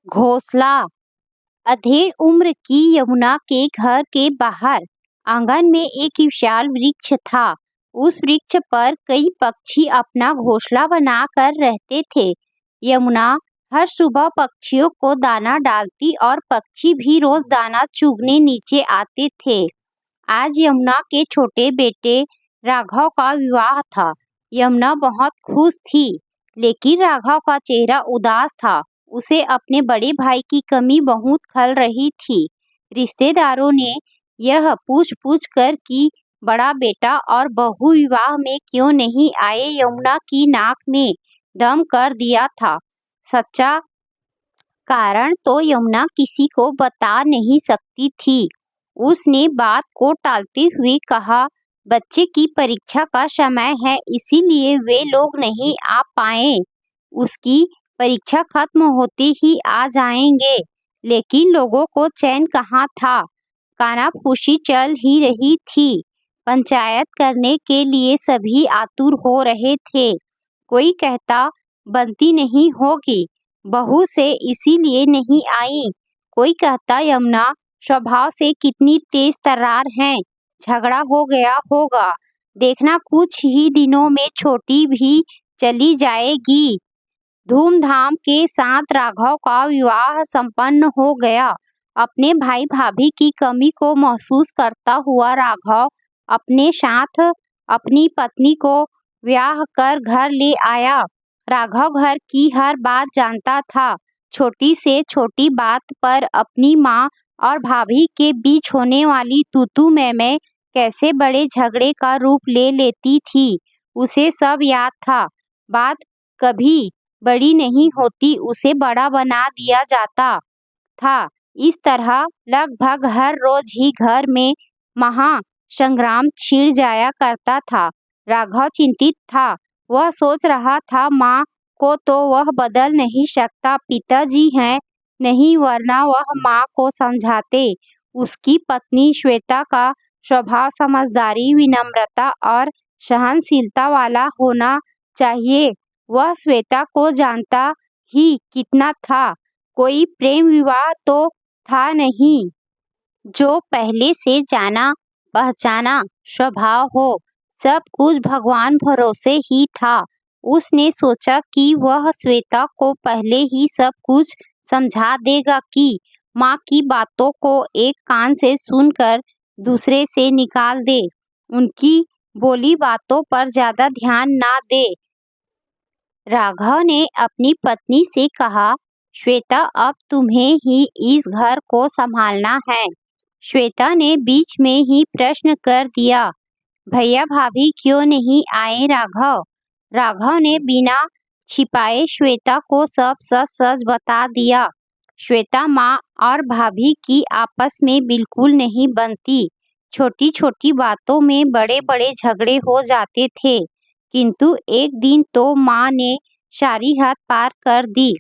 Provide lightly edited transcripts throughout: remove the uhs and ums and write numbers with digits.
घोंसला। अधेड़ उम्र की यमुना के घर के बाहर आंगन में एक विशाल वृक्ष था। उस वृक्ष पर कई पक्षी अपना घोंसला बनाकर रहते थे। यमुना हर सुबह पक्षियों को दाना डालती और पक्षी भी रोज दाना चुगने नीचे आते थे। आज यमुना के छोटे बेटे राघव का विवाह था। यमुना बहुत खुश थी, लेकिन राघव का चेहरा उदास था। उसे अपने बड़े भाई की कमी बहुत खल रही थी। रिश्तेदारों ने यह पूछ-पूछ कर कि बड़ा बेटा और बहू विवाह में क्यों नहीं आए, यमुना की नाक में दम कर दिया था। सच्चा कारण तो यमुना किसी को बता नहीं सकती थी। उसने बात को टालते हुए कहा, बच्चे की परीक्षा का समय है, इसीलिए वे लोग नहीं आ पाए। उसकी परीक्षा खत्म होते ही आ जाएंगे। लेकिन लोगों को चैन कहाँ था। कानाफूसी चल ही रही थी। पंचायत करने के लिए सभी आतुर हो रहे थे। कोई कहता बनती नहीं होगी, बहू से इसीलिए नहीं आई। कोई कहता यमुना स्वभाव से कितनी तेज तर्रार है, झगड़ा हो गया होगा। देखना कुछ ही दिनों में छोटी भी चली जाएगी। धूमधाम के साथ राघव का विवाह संपन्न हो गया। अपने भाई भाभी की कमी को महसूस करता हुआ राघव अपने साथ अपनी पत्नी को ब्याह कर घर ले आया। राघव घर की हर बात जानता था। छोटी से छोटी बात पर अपनी माँ और भाभी के बीच होने वाली तू-तू मैं कैसे बड़े झगड़े का रूप ले लेती थी, उसे सब याद था। बात कभी बड़ी नहीं होती, उसे बड़ा बना दिया जाता था। इस तरह लगभग हर रोज ही घर में महासंग्राम छिड़ जाया करता था। राघव चिंतित था। वह सोच रहा था, माँ को तो वह बदल नहीं सकता, पिताजी हैं नहीं, वरना वह माँ को समझाते। उसकी पत्नी श्वेता का स्वभाव समझदारी, विनम्रता और सहनशीलता वाला होना चाहिए। वह श्वेता को जानता ही कितना था। कोई प्रेम विवाह तो था नहीं। जो पहले से जाना पहचाना स्वभाव हो। सब कुछ भगवान भरोसे ही था। उसने सोचा कि वह श्वेता को पहले ही सब कुछ समझा देगा कि माँ की बातों को एक कान से सुनकर दूसरे से निकाल दे, उनकी बोली बातों पर ज्यादा ध्यान ना दे। राघव ने अपनी पत्नी से कहा, श्वेता अब तुम्हें ही इस घर को संभालना है। श्वेता ने बीच में ही प्रश्न कर दिया, भैया भाभी क्यों नहीं आए राघव? राघव ने बिना छिपाए श्वेता को सब सच सच बता दिया। श्वेता माँ और भाभी की आपस में बिल्कुल नहीं बनती। छोटी छोटी बातों में बड़े बड़े झगड़े हो जाते थे। किंतु एक दिन तो माँ ने सारी हद पार कर दी।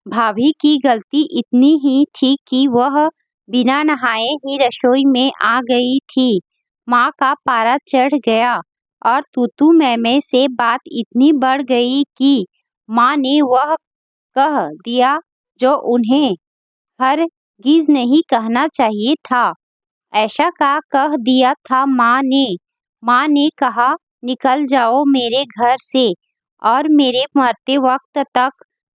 भाभी की गलती इतनी ही थी कि वह बिना नहाए ही रसोई में आ गई थी। माँ का पारा चढ़ गया और तू-तू मैं से बात इतनी बढ़ गई कि माँ ने वह कह दिया जो उन्हें हरगिज नहीं कहना चाहिए था। ऐसा का कह दिया था माँ ने। माँ ने कहा, निकल जाओ मेरे घर से और मेरे मरते वक्त तक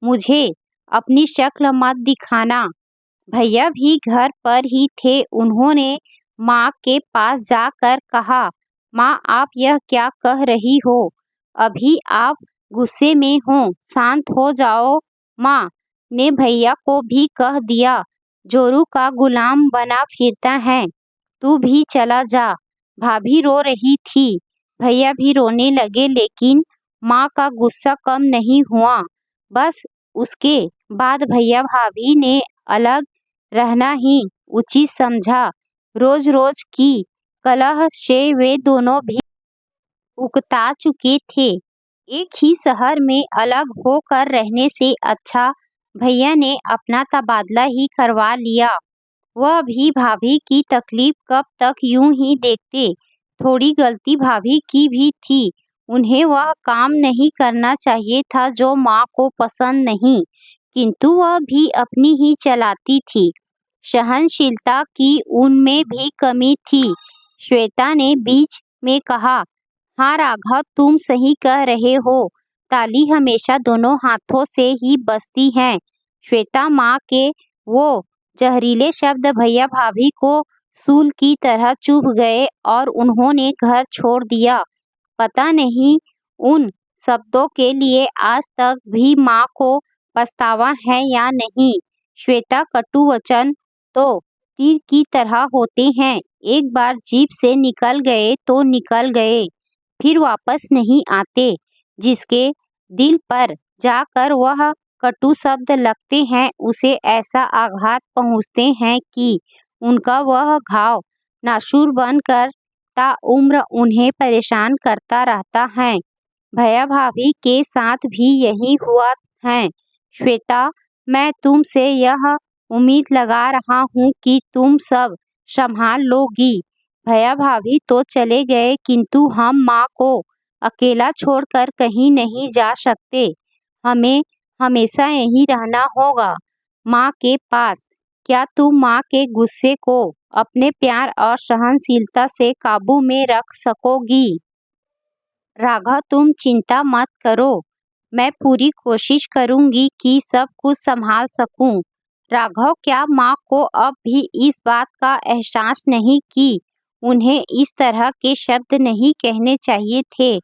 मुझे अपनी शक्ल मत दिखाना। भैया भी घर पर ही थे। उन्होंने माँ के पास जाकर कहा, माँ आप यह क्या कह रही हो? अभी आप गुस्से में हो, शांत हो जाओ। माँ ने भैया को भी कह दिया, जोरू का गुलाम बना फिरता है, तू भी चला जा। भाभी रो रही थी, भैया भी रोने लगे, लेकिन माँ का गुस्सा कम नहीं हुआ। बस उसके बाद भैया भाभी ने अलग रहना ही उचित समझा। रोज रोज की कलह से वे दोनों भी उकता चुके थे। एक ही शहर में अलग होकर रहने से अच्छा भैया ने अपना तबादला ही करवा लिया। वह भी भाभी की तकलीफ कब तक यूं ही देखते। थोड़ी गलती भाभी की भी थी। उन्हें वह काम नहीं करना चाहिए था जो माँ को पसंद नहीं। किंतु वह भी अपनी ही चलाती थी। सहनशीलता की उनमें भी कमी थी। श्वेता ने बीच में कहा, हाँ राघव, तुम सही कह रहे हो। ताली हमेशा दोनों हाथों से ही बजती है। श्वेता माँ के वो जहरीले शब्द भैया भाभी को सूल की तरह चुभ गए और उन्होंने घर छोड़ दिया। पता नहीं उन शब्दों के लिए आज तक भी माँ को पछतावा है या नहीं। श्वेता, कटु वचन तो तीर की तरह होते हैं। एक बार जीभ से निकल गए तो निकल गए, फिर वापस नहीं आते। जिसके दिल पर जाकर वह कटु शब्द लगते हैं उसे ऐसा आघात पहुँचते हैं कि उनका वह घाव नासूर बनकर ताउम्र उन्हें परेशान करता रहता है। भैया भाभी के साथ भी यही हुआ है। श्वेता, मैं तुमसे यह उम्मीद लगा रहा हूँ कि तुम सब संभाल लोगी। भैया भाभी तो चले गए, किंतु हम माँ को अकेला छोड़कर कहीं नहीं जा सकते। हमें हमेशा यहीं रहना होगा, माँ के पास। क्या तुम माँ के गुस्से को अपने प्यार और सहनशीलता से काबू में रख सकोगी? राघव, तुम चिंता मत करो। मैं पूरी कोशिश करूंगी कि सब कुछ संभाल सकूं। राघव, क्या माँ को अब भी इस बात का एहसास नहीं कि उन्हें इस तरह के शब्द नहीं कहने चाहिए थे?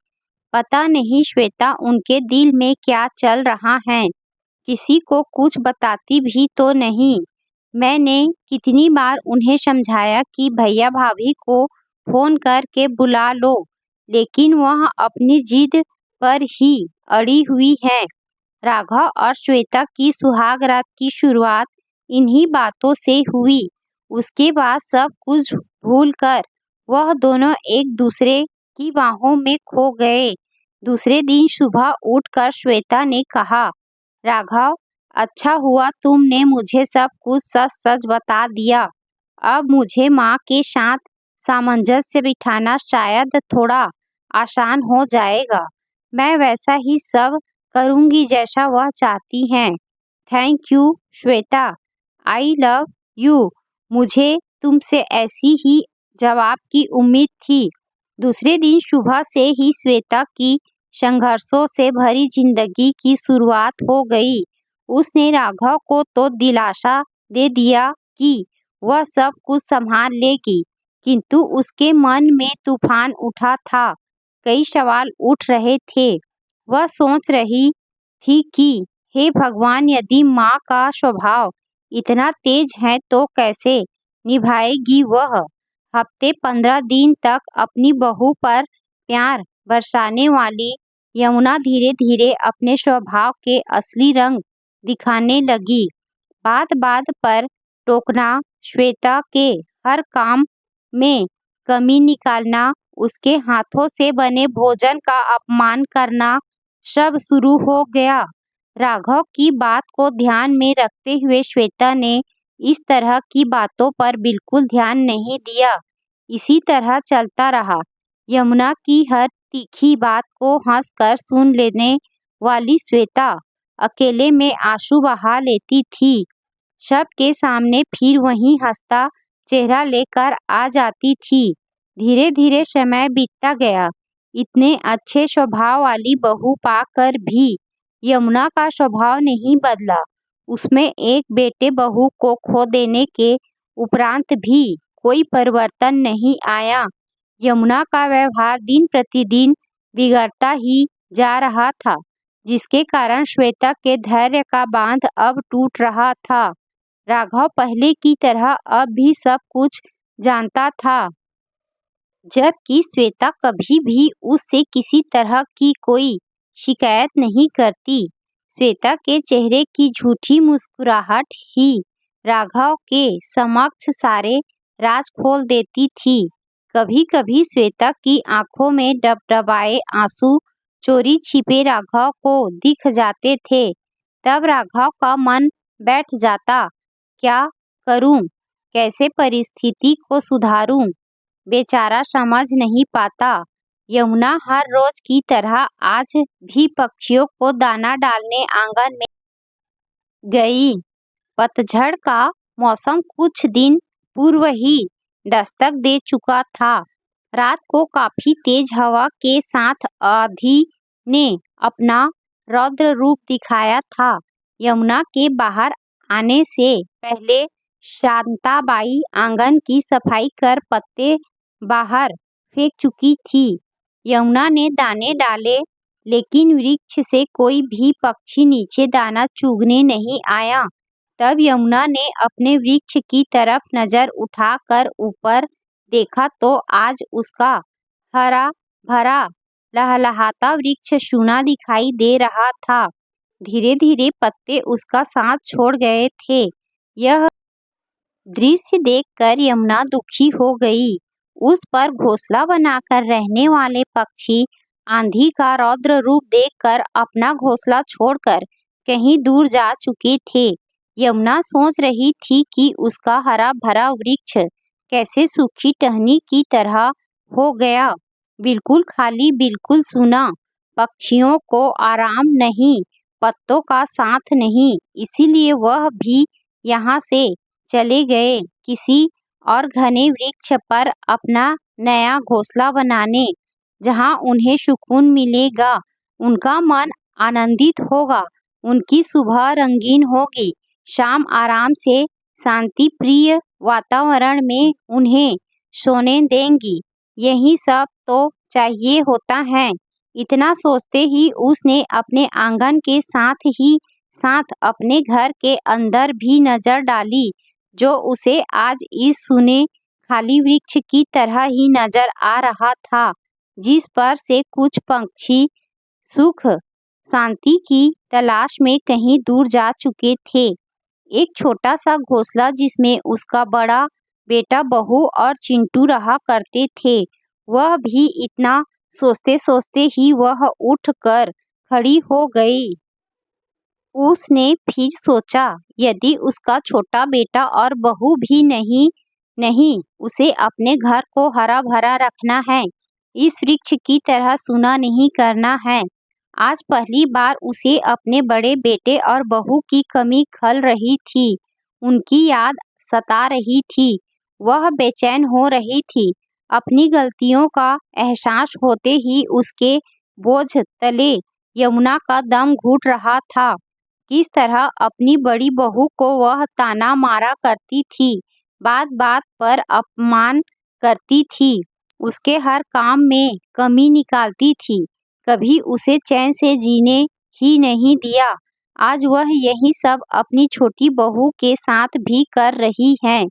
पता नहीं श्वेता, उनके दिल में क्या चल रहा है। किसी को कुछ बताती भी तो नहीं। मैंने कितनी बार उन्हें समझाया कि भैया भाभी को फोन करके बुला लो, लेकिन वह अपनी जिद पर ही अड़ी हुई है। राघव और श्वेता की सुहाग रात की शुरुआत इन्हीं बातों से हुई। उसके बाद सब कुछ भूलकर वह दोनों एक दूसरे की बाहों में खो गए। दूसरे दिन सुबह उठकर श्वेता ने कहा, राघव, अच्छा हुआ तुमने मुझे सब कुछ सच सच बता दिया। अब मुझे माँ के साथ सामंजस्य बिठाना शायद थोड़ा आसान हो जाएगा। मैं वैसा ही सब करूँगी जैसा वह चाहती हैं। Thank you Shweta, I love you. मुझे तुमसे ऐसी ही जवाब की उम्मीद थी। दूसरे दिन सुबह से ही श्वेता की संघर्षों से भरी जिंदगी की शुरुआत हो गई। उसने राघव को तो दिलासा दे दिया कि वह सब कुछ संभाल लेगी, किंतु उसके मन में तूफान उठा था। कई सवाल उठ रहे थे। वह सोच रही थी कि हे भगवान, यदि माँ का स्वभाव इतना तेज है तो कैसे निभाएगी वह? हफ्ते 15 दिन तक अपनी बहू पर प्यार बरसाने वाली यमुना धीरे धीरे अपने स्वभाव के असली रंग दिखाने लगी। बात बात पर टोकना, श्वेता के हर काम में कमी निकालना, उसके हाथों से बने भोजन का अपमान करना, सब शुरू हो गया। राघव की बात को ध्यान में रखते हुए श्वेता ने इस तरह की बातों पर बिल्कुल ध्यान नहीं दिया। इसी तरह चलता रहा। यमुना की हर तीखी बात को हंसकर सुन लेने वाली श्वेता अकेले में आंसू बहा लेती थी। सबके सामने फिर वही हंसता चेहरा लेकर आ जाती थी। धीरे धीरे समय बीतता गया। इतने अच्छे स्वभाव वाली बहू पाकर भी यमुना का स्वभाव नहीं बदला। उसमें एक बेटे बहू को खो देने के उपरांत भी कोई परिवर्तन नहीं आया। यमुना का व्यवहार दिन प्रतिदिन बिगड़ता ही जा रहा था, जिसके कारण श्वेता के धैर्य का बांध अब टूट रहा था। राघव पहले की तरह अब भी सब कुछ जानता था, जबकि श्वेता कभी भी उससे किसी तरह की कोई शिकायत नहीं करती। श्वेता के चेहरे की झूठी मुस्कुराहट ही राघव के समक्ष सारे राज खोल देती थी। कभी कभी श्वेता की आंखों में डबडबाए आंसू चोरी छिपे राघव को दिख जाते थे। तब राघव का मन बैठ जाता, क्या करूं, कैसे परिस्थिति को सुधारूं? बेचारा समझ नहीं पाता। यमुना हर रोज की तरह आज भी पक्षियों को दाना डालने आंगन में गई। पतझड़ का मौसम कुछ दिन पूर्व ही दस्तक दे चुका था। रात को काफी तेज हवा के साथ आंधी ने अपना रौद्र रूप दिखाया था। यमुना के बाहर आने से पहले शांताबाई आंगन की सफाई कर पत्ते बाहर फेंक चुकी थी। यमुना ने दाने डाले, लेकिन वृक्ष से कोई भी पक्षी नीचे दाना चुगने नहीं आया। तब यमुना ने अपने वृक्ष की तरफ नजर उठाकर ऊपर देखा तो आज उसका हरा भरा लहलहाता वृक्ष सूना दिखाई दे रहा था। धीरे धीरे पत्ते उसका साथ छोड़ गए थे। यह दृश्य देखकर यमुना दुखी हो गई। उस पर घोंसला बनाकर रहने वाले पक्षी आंधी का रौद्र रूप देखकर अपना घोंसला छोड़कर कहीं दूर जा चुके थे। यमुना सोच रही थी कि उसका हरा भरा वृक्ष कैसे सूखी टहनी की तरह हो गया, बिल्कुल खाली, बिल्कुल सूना। पक्षियों को आराम नहीं, पत्तों का साथ नहीं, इसीलिए वह भी यहाँ से चले गए किसी और घने वृक्ष पर अपना नया घोंसला बनाने, जहाँ उन्हें सुकून मिलेगा, उनका मन आनंदित होगा, उनकी सुबह रंगीन होगी, शाम आराम से शांति प्रिय वातावरण में उन्हें सोने देंगी। यही सब तो चाहिए होता है। इतना सोचते ही उसने अपने आंगन के साथ ही साथ अपने घर के अंदर भी नजर डाली, जो उसे आज इस सूने खाली वृक्ष की तरह ही नजर आ रहा था, जिस पर से कुछ पक्षी सुख शांति की तलाश में कहीं दूर जा चुके थे। एक छोटा सा घोंसला जिसमें उसका बड़ा बेटा, बहू और चिंटू रहा करते थे। वह भी इतना सोचते सोचते ही वह उठकर खड़ी हो गई। उसने फिर सोचा, यदि उसका छोटा बेटा और बहू भी नहीं, उसे अपने घर को हरा भरा रखना है, इस वृक्ष की तरह सूना नहीं करना है। आज पहली बार उसे अपने बड़े बेटे और बहू की कमी खल रही थी। उनकी याद सता रही थी। वह बेचैन हो रही थी। अपनी गलतियों का एहसास होते ही उसके बोझ तले यमुना का दम घुट रहा था। किस तरह अपनी बड़ी बहू को वह ताना मारा करती थी, बात बात पर अपमान करती थी, उसके हर काम में कमी निकालती थी, कभी उसे चैन से जीने ही नहीं दिया। आज वह यही सब अपनी छोटी बहू के साथ भी कर रही है।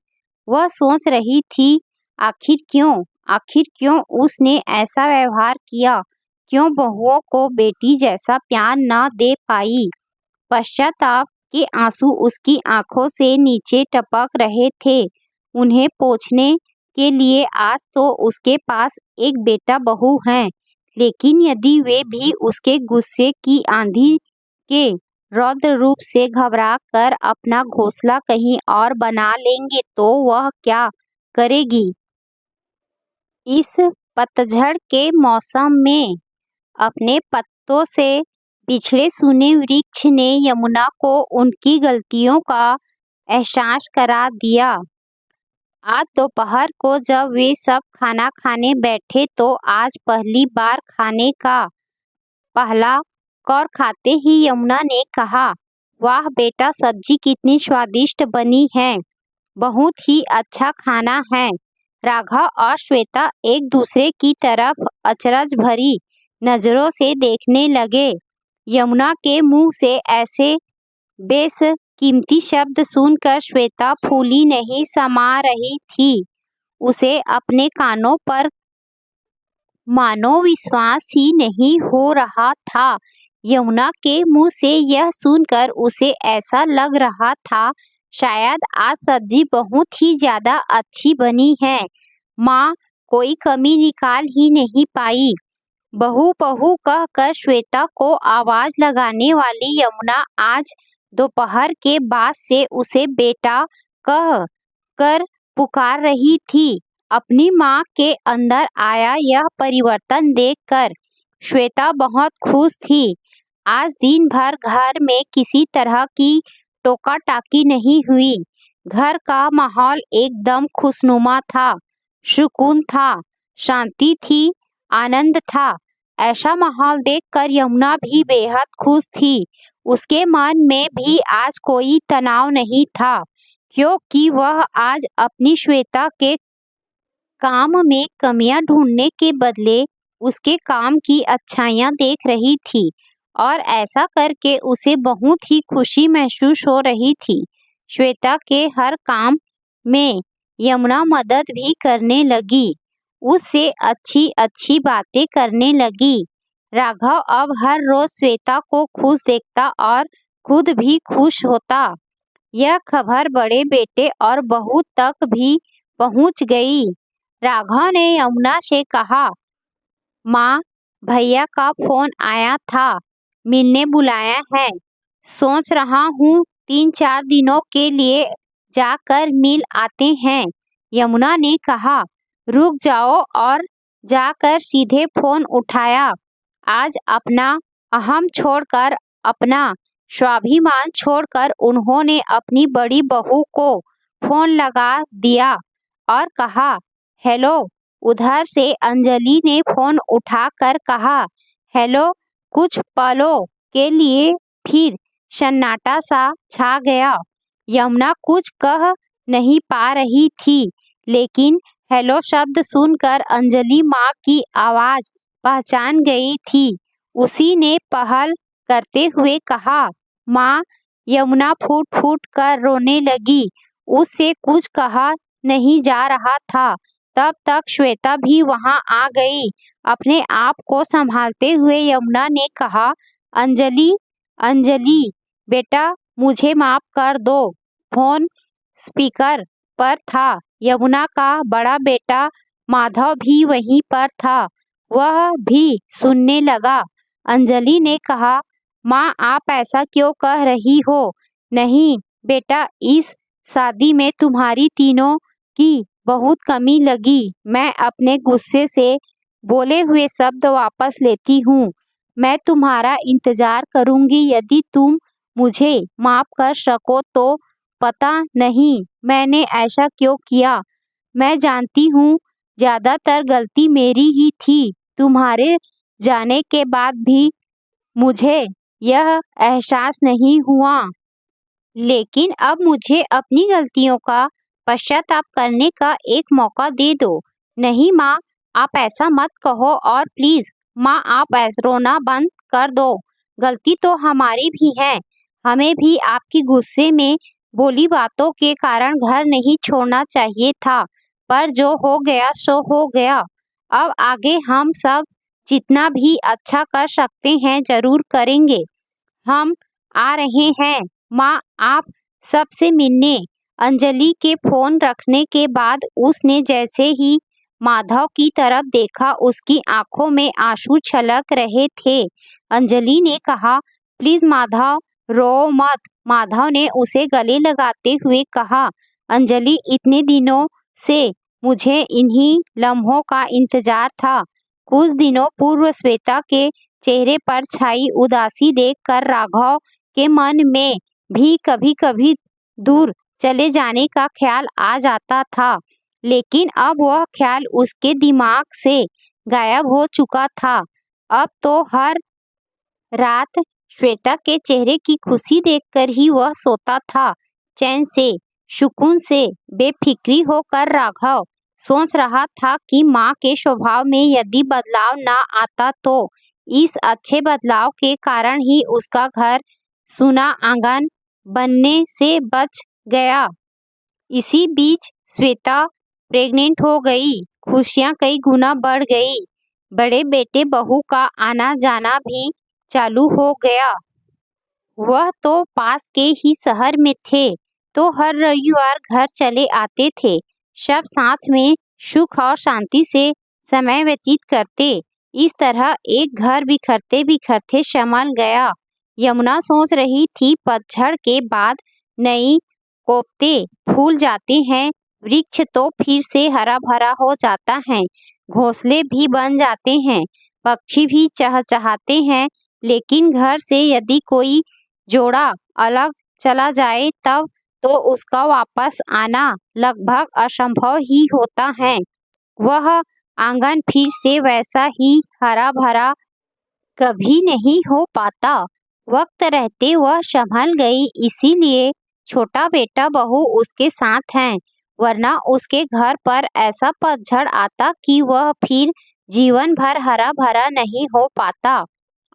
वह सोच रही थी, आखिर क्यों उसने ऐसा व्यवहार किया, क्यों बहुओं को बेटी जैसा प्यार न दे पाई। पश्चाताप के आंसू उसकी आंखों से नीचे टपक रहे थे। उन्हें पोंछने के लिए आज तो उसके पास एक बेटा बहू है, लेकिन यदि वे भी उसके गुस्से की आंधी के रौद्र रूप से घबरा कर अपना घोंसला कहीं और बना लेंगे तो वह क्या करेगी। इस पतझड़ के मौसम में अपने पत्तों से बिछड़े सूने वृक्ष ने यमुना को उनकी गलतियों का एहसास करा दिया। आज दोपहर को जब वे सब खाना खाने बैठे तो आज पहली बार खाने का पहला कौर खाते ही यमुना ने कहा, वाह बेटा, सब्जी कितनी स्वादिष्ट बनी है, बहुत ही अच्छा खाना है। राघव और श्वेता एक दूसरे की तरफ अचरज भरी नजरों से देखने लगे। यमुना के मुंह से ऐसे बेशकीमती शब्द सुनकर श्वेता फूली नहीं समा रही थी। उसे अपने कानों पर मानो विश्वास ही नहीं हो रहा था। यमुना के मुंह से यह सुनकर उसे ऐसा लग रहा था, शायद आज सब्जी बहुत ही ज्यादा अच्छी बनी है। माँ कोई कमी निकाल ही नहीं पाई। बहू बहू कहकर श्वेता को आवाज लगाने वाली यमुना आज दोपहर के बाद से उसे बेटा कह कर पुकार रही थी। अपनी माँ के अंदर आया यह परिवर्तन देखकर श्वेता बहुत खुश थी। आज दिन भर घर में किसी तरह की टोका टाकी नहीं हुई। घर का माहौल एकदम खुशनुमा था, सुकून था, शांति थी, आनंद था। ऐसा माहौल देखकर यमुना भी बेहद खुश थी। उसके मन में भी आज कोई तनाव नहीं था, क्योंकि वह आज अपनी श्वेता के काम में कमियां ढूंढने के बदले उसके काम की अच्छाइयां देख रही थी, और ऐसा करके उसे बहुत ही खुशी महसूस हो रही थी। श्वेता के हर काम में यमुना मदद भी करने लगी, उससे अच्छी अच्छी बातें करने लगी। राघव अब हर रोज श्वेता को खुश देखता और खुद भी खुश होता। यह खबर बड़े बेटे और बहू तक भी पहुंच गई। राघव ने यमुना से कहा, माँ, भैया का फोन आया था, मिलने बुलाया है। सोच रहा हूँ 3-4 दिनों के लिए जाकर मिल आते हैं। यमुना ने कहा, रुक जाओ, और जाकर सीधे फोन उठाया। आज अपना अहम छोड़कर, अपना स्वाभिमान छोड़कर उन्होंने अपनी बड़ी बहू को फोन लगा दिया और कहा, हेलो। उधर से अंजलि ने फोन उठाकर कहा, हेलो। कुछ पलों के लिए फिर सन्नाटा सा छा गया। यमुना कुछ कह नहीं पा रही थी, लेकिन हेलो शब्द सुनकर अंजलि माँ की आवाज पहचान गई थी। उसी ने पहल करते हुए कहा, माँ। यमुना फूट फूट कर रोने लगी। उससे कुछ कहा नहीं जा रहा था। तब तक श्वेता भी वहां आ गई। अपने आप को संभालते हुए यमुना ने कहा, अंजलि, अंजलि बेटा, मुझे माफ कर दो। फोन स्पीकर पर था। यमुना का बड़ा बेटा माधव भी वहीं पर था। वह भी सुनने लगा। अंजलि ने कहा, माँ, आप ऐसा क्यों कह रही हो? नहीं बेटा, इस शादी में तुम्हारी तीनों की बहुत कमी लगी। मैं अपने गुस्से से बोले हुए शब्द वापस लेती हूँ। मैं तुम्हारा इंतजार करूंगी। यदि तुम मुझे माफ कर सको तो। पता नहीं मैंने ऐसा क्यों किया। मैं जानती हूँ ज्यादातर गलती मेरी ही थी। तुम्हारे जाने के बाद भी मुझे यह एहसास नहीं हुआ, लेकिन अब मुझे अपनी गलतियों का पश्चाताप करने का एक मौका दे दो। नहीं माँ, आप ऐसा मत कहो, और प्लीज माँ, आप रोना बंद कर दो। गलती तो हमारी भी है। हमें भी आपकी गुस्से में बोली बातों के कारण घर नहीं छोड़ना चाहिए था, पर जो हो गया सो हो गया। अब आगे हम सब जितना भी अच्छा कर सकते हैं जरूर करेंगे। हम आ रहे हैं माँ, आप सबसे मिलने। अंजलि के फोन रखने के बाद उसने जैसे ही माधव की तरफ देखा, उसकी आंखों में आंसू छलक रहे थे। अंजलि ने कहा, प्लीज माधव, रो मत। माधव ने उसे गले लगाते हुए कहा, अंजलि, इतने दिनों से मुझे इन्हीं लम्हों का इंतजार था। कुछ दिनों पूर्व श्वेता के चेहरे पर छाई उदासी देखकर राघव के मन में भी कभी कभी दूर चले जाने का ख्याल आ जाता था, लेकिन अब वह ख्याल उसके दिमाग से गायब हो चुका था। अब तो हर रात श्वेता के चेहरे की खुशी देखकर ही वह सोता था, चैन से, सुकून से। बेफिक्री होकर राघव सोच रहा था कि माँ के स्वभाव में यदि बदलाव न आता तो इस अच्छे बदलाव के कारण ही उसका घर सुना आंगन बनने से बच गया। इसी बीच श्वेता प्रेग्नेंट हो गई। खुशियां कई गुना बढ़ गई। बड़े बेटे बहू का आना जाना भी चालू हो गया। वह तो पास के ही शहर में थे, तो हर रविवार घर चले आते थे। सब साथ में सुख और शांति से समय व्यतीत करते। इस तरह एक घर बिखरते बिखरते संभल गया। यमुना सोच रही थी, पतझड़ के बाद नई कोफ्ते फूल जाते हैं, वृक्ष तो फिर से हरा भरा हो जाता है, घोंसले भी बन जाते हैं, पक्षी भी चहचहाते हैं, लेकिन घर से यदि कोई जोड़ा अलग चला जाए तब तो उसका वापस आना लगभग असंभव ही होता है। वह आंगन फिर से वैसा ही हरा भरा कभी नहीं हो पाता। वक्त रहते वह संभल गई, इसीलिए छोटा बेटा बहू उसके साथ हैं, वरना उसके घर पर ऐसा पतझड़ आता कि वह फिर जीवन भर हरा भरा नहीं हो पाता।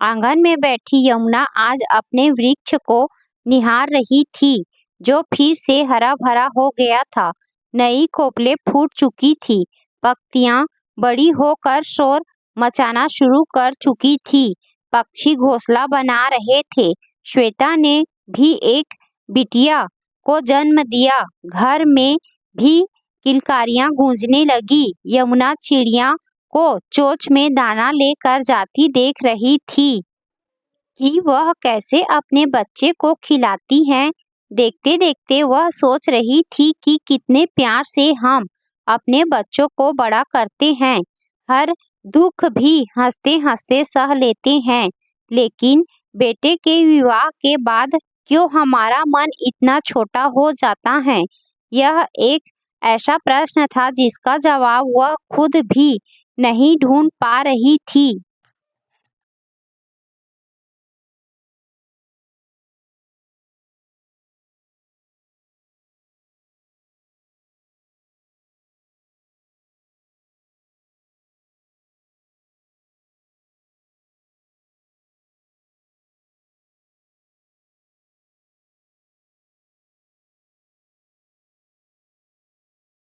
आंगन में बैठी यमुना आज अपने वृक्ष को निहार रही थी, जो फिर से हरा भरा हो गया था। नई कोपलें फूट चुकी थी, पत्तियां बड़ी होकर शोर मचाना शुरू कर चुकी थी, पक्षी घोंसला बना रहे थे। श्वेता ने भी एक बिटिया को जन्म दिया। घर में भी किलकारियां गूंजने लगी। यमुना चिड़िया को चोंच में दाना लेकर जाती देख रही थी कि वह कैसे अपने बच्चे को खिलाती हैं। देखते देखते वह सोच रही थी कि कितने प्यार से हम अपने बच्चों को बड़ा करते हैं, हर दुख भी हंसते हंसते सह लेते हैं, लेकिन बेटे के विवाह के बाद क्यों हमारा मन इतना छोटा हो जाता है? यह एक ऐसा प्रश्न था जिसका जवाब वह खुद भी नहीं ढूंढ पा रही थी।